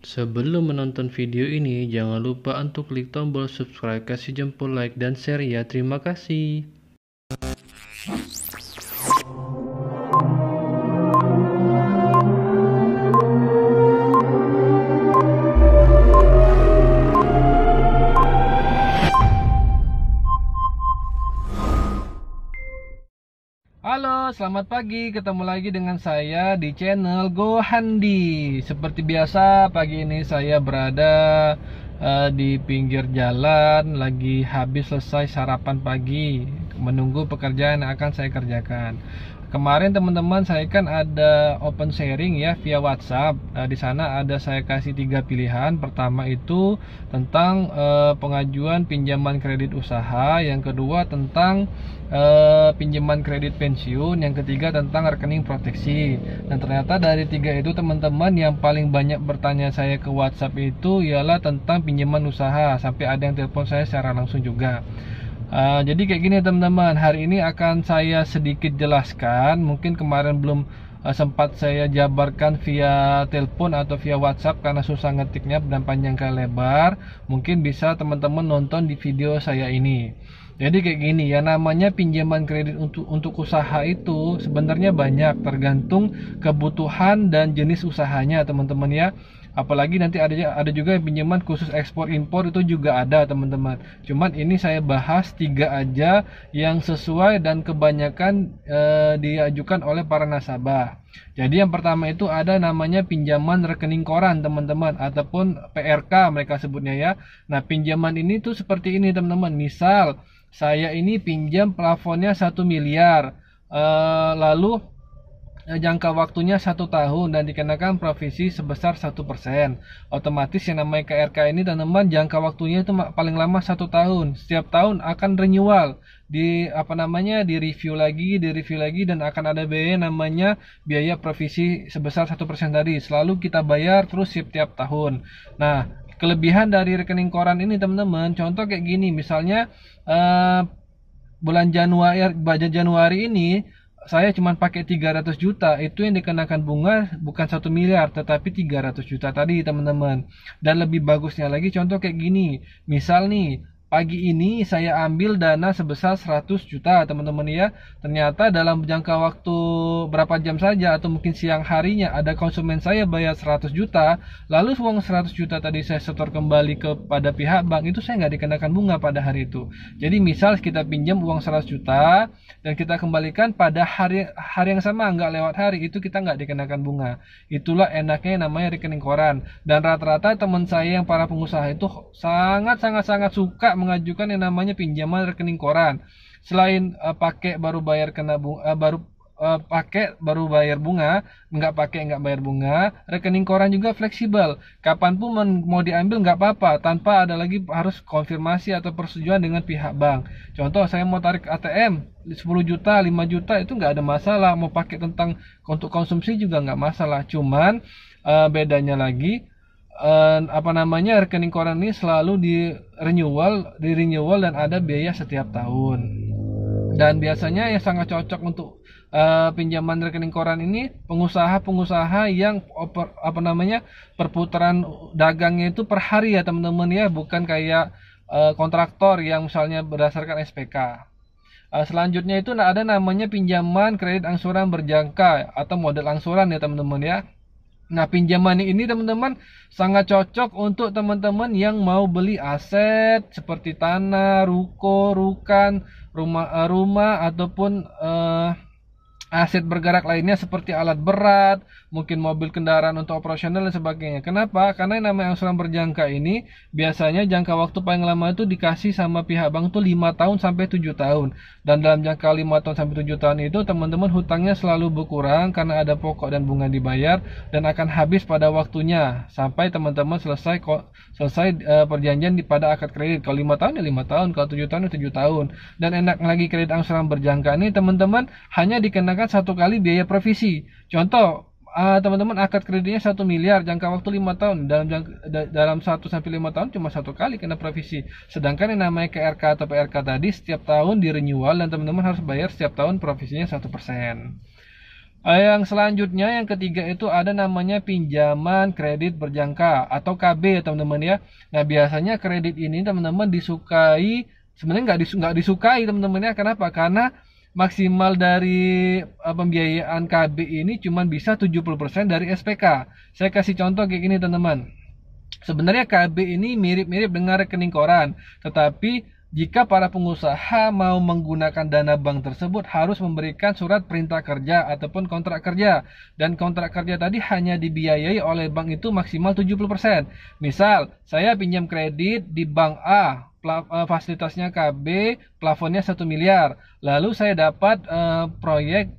Sebelum menonton video ini, jangan lupa untuk klik tombol subscribe, kasih jempol like, dan share ya. Terima kasih. Halo, selamat pagi. Ketemu lagi dengan saya di channel Go Handi. Seperti biasa, pagi ini saya berada di pinggir jalan, lagi habis selesai sarapan pagi, menunggu pekerjaan yang akan saya kerjakan. Kemarin teman-teman saya kan ada open sharing ya via WhatsApp. Di sana ada saya kasih 3 pilihan. Pertama itu tentang pengajuan pinjaman kredit usaha, yang kedua tentang pinjaman kredit pensiun, yang ketiga tentang rekening proteksi. Dan ternyata dari 3 itu teman-teman yang paling banyak bertanya saya ke WhatsApp itu ialah tentang pinjaman usaha, sampai ada yang telepon saya secara langsung juga. Jadi kayak gini teman-teman, hari ini akan saya sedikit jelaskan. Mungkin kemarin belum sempat saya jabarkan via telepon atau via WhatsApp karena susah ngetiknya dan panjang kali lebar. Mungkin bisa teman-teman nonton di video saya ini. Jadi kayak gini ya, namanya pinjaman kredit untuk usaha itu sebenarnya banyak, tergantung kebutuhan dan jenis usahanya teman-teman ya. Apalagi nanti ada juga yang pinjaman khusus ekspor impor, itu juga ada teman-teman. Cuman ini saya bahas 3 aja yang sesuai dan kebanyakan diajukan oleh para nasabah. Jadi yang pertama itu ada namanya pinjaman rekening koran teman-teman, ataupun PRK mereka sebutnya ya. Nah, pinjaman ini tuh seperti ini teman-teman. Misal saya ini pinjam plafonnya 1 miliar, lalu jangka waktunya 1 tahun dan dikenakan provisi sebesar 1%. Otomatis yang namanya KRK ini teman-teman jangka waktunya itu paling lama 1 tahun. Setiap tahun akan renewal, di review lagi dan akan ada biaya namanya biaya provisi sebesar 1% tadi. Selalu kita bayar terus setiap tahun. Nah, kelebihan dari rekening koran ini teman-teman, contoh kayak gini, misalnya bulan Januari ini saya cuma pakai 300 juta, itu yang dikenakan bunga bukan 1 miliar tetapi 300 juta tadi teman-teman. Dan lebih bagusnya lagi contoh kayak gini, misal nih pagi ini saya ambil dana sebesar 100 juta teman-teman ya. Ternyata dalam jangka waktu berapa jam saja atau mungkin siang harinya ada konsumen saya bayar 100 juta, lalu uang 100 juta tadi saya setor kembali kepada pihak bank, itu saya nggak dikenakan bunga pada hari itu. Jadi misal kita pinjam uang 100 juta dan kita kembalikan pada hari yang sama, nggak lewat hari, itu kita nggak dikenakan bunga. Itulah enaknya namanya rekening koran. Dan rata-rata teman saya yang para pengusaha itu sangat suka mengajukan yang namanya pinjaman rekening koran. Selain pakai baru bayar kena bunga, pakai baru bayar bunga, nggak pakai nggak bayar bunga. Rekening koran juga fleksibel, kapanpun mau diambil nggak apa-apa, tanpa ada lagi harus konfirmasi atau persetujuan dengan pihak bank. Contoh saya mau tarik ATM 10 juta, 5 juta, itu nggak ada masalah. Mau pakai untuk konsumsi juga nggak masalah. Cuman bedanya lagi, rekening koran ini selalu di renewal dan ada biaya setiap tahun. Dan biasanya yang sangat cocok untuk pinjaman rekening koran ini pengusaha yang perputaran dagangnya itu per hari ya teman-teman ya, bukan kayak kontraktor yang misalnya berdasarkan SPK. Selanjutnya itu ada namanya pinjaman kredit angsuran berjangka atau model angsuran ya teman-teman ya. Nah, pinjaman ini teman-teman sangat cocok untuk teman-teman yang mau beli aset seperti tanah, ruko, rumah ataupun aset bergerak lainnya seperti alat berat, mungkin mobil kendaraan untuk operasional dan sebagainya. Kenapa? Karena yang namanya angsuran berjangka ini biasanya jangka waktu paling lama itu dikasih sama pihak bank itu 5 tahun sampai 7 tahun. Dan dalam jangka 5 tahun sampai 7 tahun itu teman-teman hutangnya selalu berkurang karena ada pokok dan bunga dibayar, dan akan habis pada waktunya sampai teman-teman selesai perjanjian pada akad kredit. Kalau 5 tahun ya 5 tahun, kalau 7 tahun ya 7 tahun. Dan enak lagi kredit angsuran berjangka ini teman-teman hanya dikenakan 1 kali biaya provisi. Contoh, teman-teman akad kreditnya 1 miliar, jangka waktu 5 tahun. Dalam 1 sampai 5 tahun cuma 1 kali kena provisi. Sedangkan yang namanya KRK atau PRK tadi setiap tahun di renewal dan teman-teman harus bayar setiap tahun provisinya 1%. Yang selanjutnya, yang ketiga itu ada namanya pinjaman kredit berjangka atau KB, teman-teman ya. Nah, biasanya kredit ini teman-teman disukai, sebenarnya nggak disukai teman-teman ya. Kenapa? Karena maksimal dari pembiayaan KB ini cuma bisa 70% dari SPK. Saya kasih contoh kayak gini teman-teman. Sebenarnya KB ini mirip-mirip dengan rekening koran, tetapi jika para pengusaha mau menggunakan dana bank tersebut harus memberikan surat perintah kerja ataupun kontrak kerja. Dan kontrak kerja tadi hanya dibiayai oleh bank itu maksimal 70%. Misal, saya pinjam kredit di bank A, fasilitasnya KB, plafonnya 1 miliar. Lalu saya dapat proyek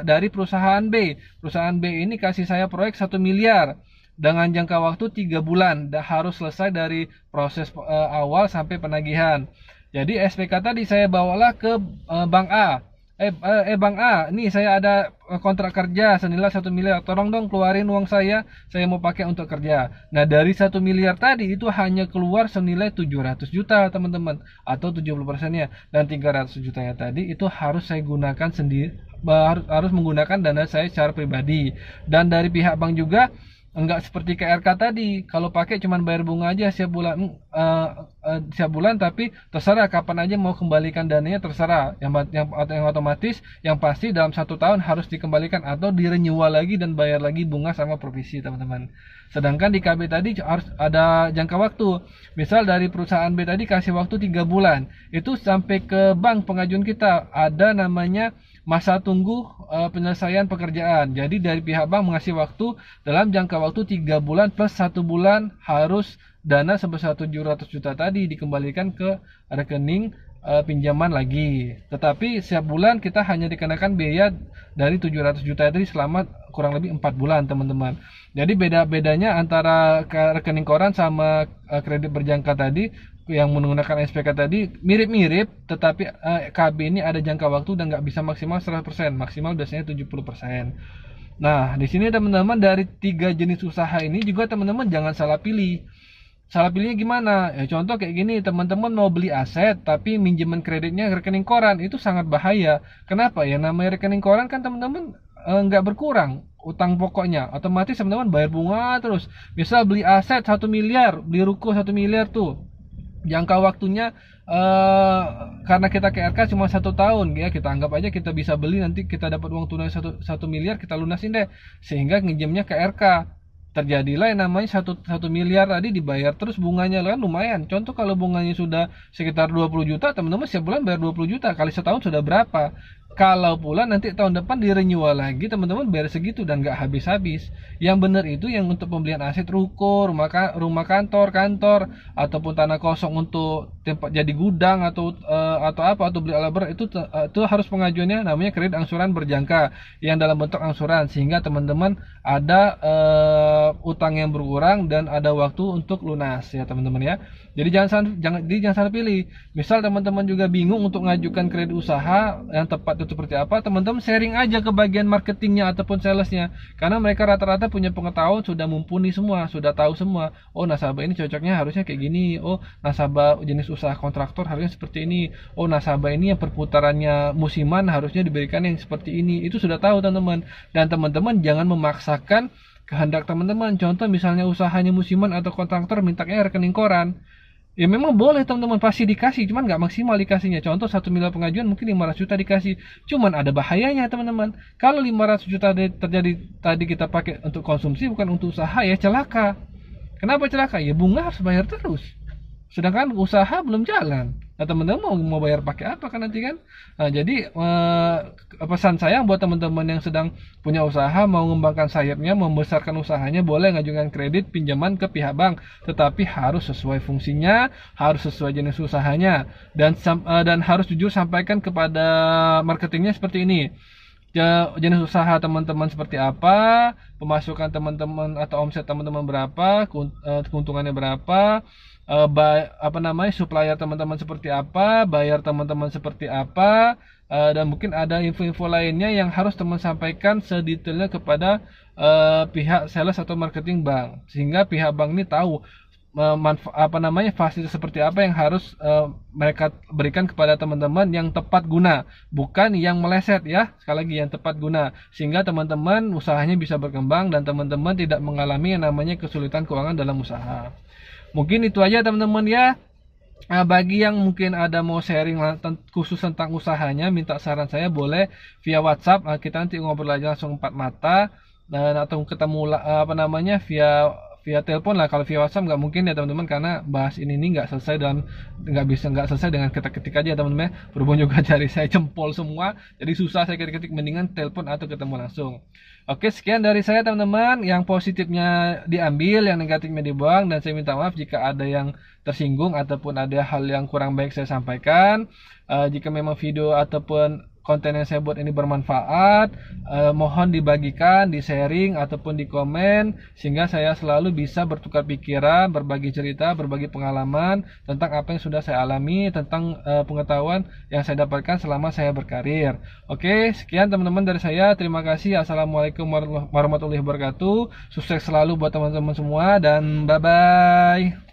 dari perusahaan B. Perusahaan B ini kasih saya proyek 1 miliar. Dengan jangka waktu 3 bulan, harus selesai dari proses awal sampai penagihan. Jadi SPK tadi saya bawalah ke Bank A. Bank A, nih saya ada kontrak kerja senilai 1 miliar. Tolong dong keluarin uang saya mau pakai untuk kerja. Nah, dari 1 miliar tadi itu hanya keluar senilai 700 juta, teman-teman, atau 70%-nya. Dan 300 jutanya tadi itu harus saya gunakan sendiri, harus menggunakan dana saya secara pribadi. Dan dari pihak bank juga enggak seperti KRK tadi, kalau pakai cuman bayar bunga aja setiap bulan, tapi terserah kapan aja mau kembalikan dananya, terserah. Yang otomatis yang pasti dalam 1 tahun harus dikembalikan atau direnewal lagi dan bayar lagi bunga sama provisi, teman-teman. Sedangkan di KB tadi harus ada jangka waktu. Misal dari perusahaan B tadi kasih waktu 3 bulan, itu sampai ke bank pengajuan kita ada namanya masa tunggu penyelesaian pekerjaan. Jadi dari pihak bank mengasih waktu, dalam jangka waktu 3 bulan plus 1 bulan harus dana sebesar 700 juta tadi dikembalikan ke rekening pinjaman lagi. Tetapi setiap bulan kita hanya dikenakan biaya dari 700 juta tadi selama kurang lebih 4 bulan, teman-teman. Jadi bedanya antara rekening koran sama kredit berjangka tadi yang menggunakan SPK tadi mirip-mirip, tetapi KB ini ada jangka waktu dan nggak bisa maksimal 100%, maksimal biasanya 70%. Nah, di sini teman-teman dari 3 jenis usaha ini juga teman-teman jangan salah pilih. Salah pilihnya gimana? Ya contoh kayak gini, teman-teman mau beli aset tapi minjeman kreditnya rekening koran, itu sangat bahaya. Kenapa? Ya namanya rekening koran kan teman-teman nggak berkurang utang pokoknya, otomatis teman-teman bayar bunga terus. Misal beli aset 1 miliar, beli ruko 1 miliar tuh, jangka waktunya karena kita KRK cuma 1 tahun ya, kita anggap aja kita bisa beli, nanti kita dapat uang tunai 1 miliar, kita lunasin deh, sehingga nginjemnya KRK. Terjadilah yang namanya 1 miliar tadi dibayar terus bunganya kan lumayan. Contoh kalau bunganya sudah sekitar 20 juta, teman-teman setiap bulan bayar 20 juta kali setahun sudah berapa? Kalau pula nanti tahun depan di renewal lagi, teman-teman bayar segitu dan nggak habis-habis. Yang benar itu yang untuk pembelian aset ruko, rumah kantor, ataupun tanah kosong untuk tempat jadi gudang atau beli alat berat, itu harus pengajuannya namanya kredit angsuran berjangka yang dalam bentuk angsuran, sehingga teman-teman ada utang yang berkurang dan ada waktu untuk lunas ya, teman-teman ya. Jadi jangan salah pilih. Misal teman-teman juga bingung untuk ngajukan kredit usaha yang tepat itu seperti apa, teman-teman sharing aja ke bagian marketingnya ataupun salesnya, karena mereka rata-rata punya pengetahuan, sudah mumpuni semua, sudah tahu semua. Oh, nasabah ini cocoknya harusnya kayak gini. Oh, nasabah jenis usaha kontraktor harusnya seperti ini. Oh, nasabah ini yang perputarannya musiman harusnya diberikan yang seperti ini. Itu sudah tahu, teman-teman. Dan teman-teman jangan memaksakan kehendak teman-teman. Contoh misalnya usahanya musiman atau kontraktor mintanya rekening koran, ya memang boleh teman-teman, pasti dikasih, cuman nggak maksimal dikasihnya. Contoh 1 miliar pengajuan mungkin 500 juta dikasih, cuman ada bahayanya teman-teman. Kalau 500 juta terjadi tadi kita pakai untuk konsumsi bukan untuk usaha, ya celaka. Kenapa celaka? Ya bunga harus bayar terus, sedangkan usaha belum jalan. Nah, teman-teman mau bayar pakai apa kan nanti kan? Nah, jadi pesan saya buat teman-teman yang sedang punya usaha, mau mengembangkan sayapnya, membesarkan usahanya, boleh ngajukan kredit pinjaman ke pihak bank, tetapi harus sesuai fungsinya, harus sesuai jenis usahanya, dan harus jujur sampaikan kepada marketingnya seperti ini. Jenis usaha teman-teman seperti apa, pemasukan teman-teman atau omset teman-teman berapa, keuntungannya berapa, supplier teman-teman seperti apa, bayar teman-teman seperti apa, dan mungkin ada info-info lainnya yang harus teman sampaikan sedetailnya kepada pihak sales atau marketing bank, sehingga pihak bank ini tahu fasilitas seperti apa yang harus mereka berikan kepada teman-teman yang tepat guna, bukan yang meleset ya. Sekali lagi yang tepat guna, sehingga teman-teman usahanya bisa berkembang dan teman-teman tidak mengalami yang namanya kesulitan keuangan dalam usaha. Mungkin itu aja teman-teman ya. Bagi yang mungkin ada mau sharing khusus tentang usahanya, minta saran saya boleh via WhatsApp. Kita nanti ngobrol aja langsung empat mata, dan atau ketemu via telepon lah. Kalau via WhatsApp nggak mungkin ya teman-teman, karena bahas ini nggak selesai dan nggak selesai dengan ketik-ketik aja teman-teman. Berhubung juga jari saya jempol semua, jadi susah saya ketik-ketik, mendingan telepon atau ketemu langsung. Oke, sekian dari saya teman-teman. Yang positifnya diambil, yang negatifnya dibuang, dan saya minta maaf jika ada yang tersinggung ataupun ada hal yang kurang baik saya sampaikan. Jika memang video ataupun konten yang saya buat ini bermanfaat, mohon dibagikan, di sharing ataupun di komen, sehingga saya selalu bisa bertukar pikiran, berbagi cerita, berbagi pengalaman tentang apa yang sudah saya alami, tentang pengetahuan yang saya dapatkan selama saya berkarir. Oke, sekian teman-teman dari saya. Terima kasih. Assalamualaikum warahmatullahi wabarakatuh. Sukses selalu buat teman-teman semua, dan bye bye.